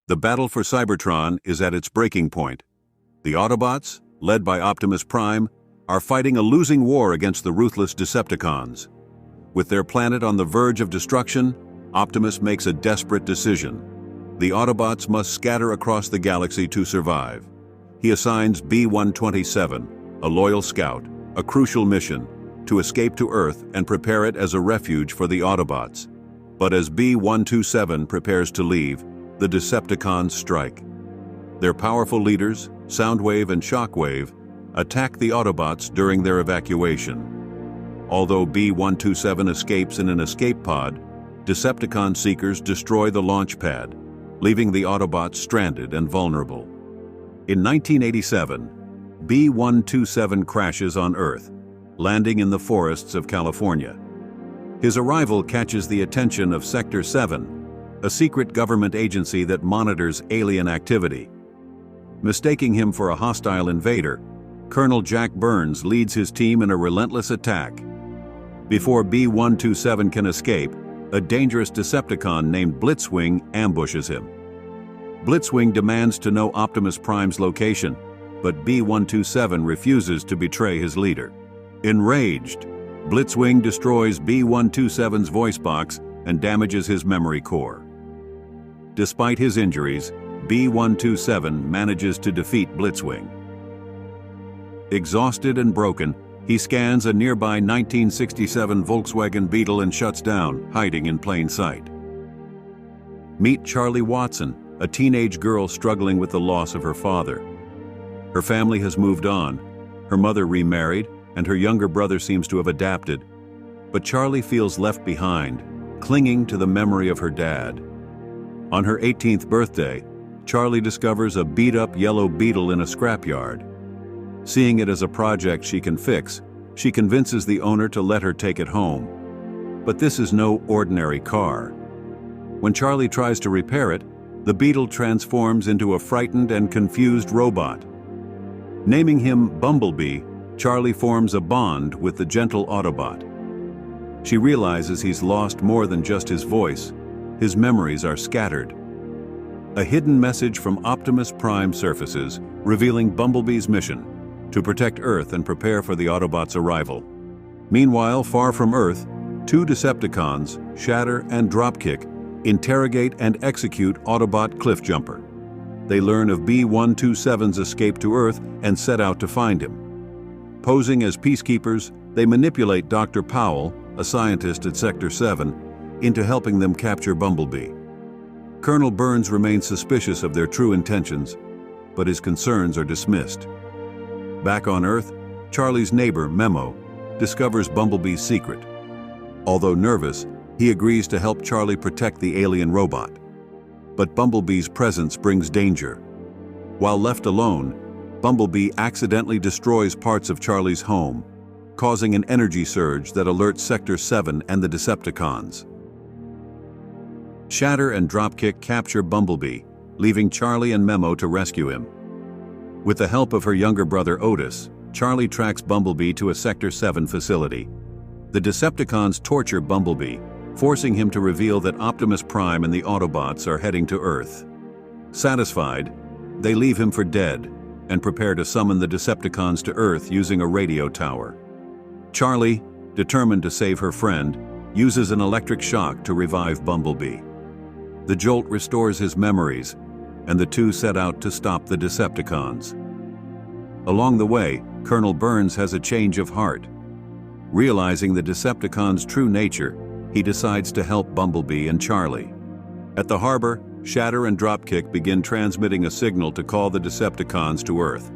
The battle for Cybertron is at its breaking point. The Autobots, led by Optimus Prime, are fighting a losing war against the ruthless Decepticons. With their planet on the verge of destruction, Optimus makes a desperate decision. The Autobots must scatter across the galaxy to survive. He assigns B-127, a loyal scout, a crucial mission, to escape to Earth and prepare it as a refuge for the Autobots. But as B-127 prepares to leave, the Decepticons strike. Their powerful leaders, Soundwave and Shockwave, attack the Autobots during their evacuation. Although B-127 escapes in an escape pod, Decepticon seekers destroy the launch pad, leaving the Autobots stranded and vulnerable. In 1987, B-127 crashes on Earth, landing in the forests of California. His arrival catches the attention of Sector 7, a secret government agency that monitors alien activity. Mistaking him for a hostile invader, Colonel Jack Burns leads his team in a relentless attack. Before B-127 can escape, a dangerous Decepticon named Blitzwing ambushes him. Blitzwing demands to know Optimus Prime's location, but B-127 refuses to betray his leader. Enraged, Blitzwing destroys B-127's voice box and damages his memory core. Despite his injuries, B-127 manages to defeat Blitzwing. Exhausted and broken, he scans a nearby 1967 Volkswagen Beetle and shuts down, hiding in plain sight. Meet Charlie Watson, a teenage girl struggling with the loss of her father. Her family has moved on, her mother remarried, and her younger brother seems to have adapted. But Charlie feels left behind, clinging to the memory of her dad. On her 18th birthday, Charlie discovers a beat-up yellow Beetle in a scrapyard. Seeing it as a project she can fix, she convinces the owner to let her take it home. But this is no ordinary car. When Charlie tries to repair it, the Beetle transforms into a frightened and confused robot. Naming him Bumblebee, Charlie forms a bond with the gentle Autobot. She realizes he's lost more than just his voice. His memories are scattered. A hidden message from Optimus Prime surfaces, revealing Bumblebee's mission: to protect Earth and prepare for the Autobots' arrival. Meanwhile, far from Earth, two Decepticons, Shatter and Dropkick, interrogate and execute Autobot Cliffjumper. They learn of B-127's escape to Earth and set out to find him. Posing as peacekeepers, they manipulate Dr. Powell, a scientist at Sector 7, into helping them capture Bumblebee. Colonel Burns remains suspicious of their true intentions, but his concerns are dismissed. Back on Earth, Charlie's neighbor, Memo, discovers Bumblebee's secret. Although nervous, he agrees to help Charlie protect the alien robot. But Bumblebee's presence brings danger. While left alone, Bumblebee accidentally destroys parts of Charlie's home, causing an energy surge that alerts Sector 7 and the Decepticons. Shatter and Dropkick capture Bumblebee, leaving Charlie and Memo to rescue him. With the help of her younger brother Otis, Charlie tracks Bumblebee to a Sector 7 facility. The Decepticons torture Bumblebee, forcing him to reveal that Optimus Prime and the Autobots are heading to Earth. Satisfied, they leave him for dead and prepare to summon the Decepticons to Earth using a radio tower. Charlie, determined to save her friend, uses an electric shock to revive Bumblebee. The jolt restores his memories, and the two set out to stop the Decepticons. Along the way, Colonel Burns has a change of heart. Realizing the Decepticons' true nature, he decides to help Bumblebee and Charlie. At the harbor, Shatter and Dropkick begin transmitting a signal to call the Decepticons to Earth.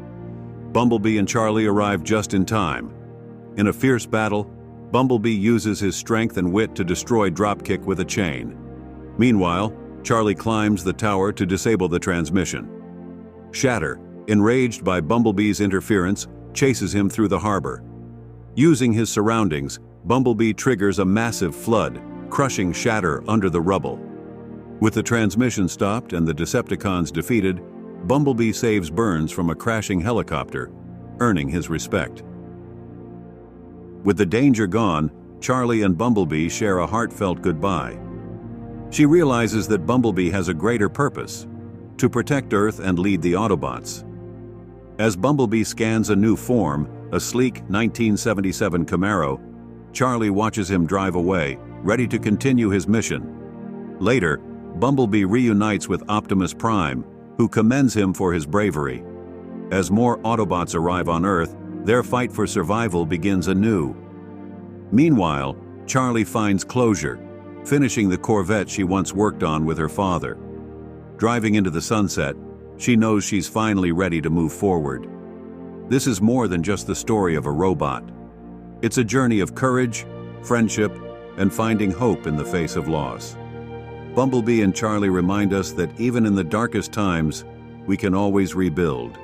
Bumblebee and Charlie arrive just in time. In a fierce battle, Bumblebee uses his strength and wit to destroy Dropkick with a chain. Meanwhile, Charlie climbs the tower to disable the transmission. Shatter, enraged by Bumblebee's interference, chases him through the harbor. Using his surroundings, Bumblebee triggers a massive flood, crushing Shatter under the rubble. With the transmission stopped and the Decepticons defeated, Bumblebee saves Burns from a crashing helicopter, earning his respect. With the danger gone, Charlie and Bumblebee share a heartfelt goodbye. She realizes that Bumblebee has a greater purpose: to protect Earth and lead the Autobots. As Bumblebee scans a new form, a sleek 1977 Camaro, Charlie watches him drive away, ready to continue his mission. Later, Bumblebee reunites with Optimus Prime, who commends him for his bravery. As more Autobots arrive on Earth, their fight for survival begins anew. Meanwhile, Charlie finds closure, finishing the Corvette she once worked on with her father. Driving into the sunset, she knows she's finally ready to move forward. This is more than just the story of a robot. It's a journey of courage, friendship, and finding hope in the face of loss. Bumblebee and Charlie remind us that even in the darkest times, we can always rebuild.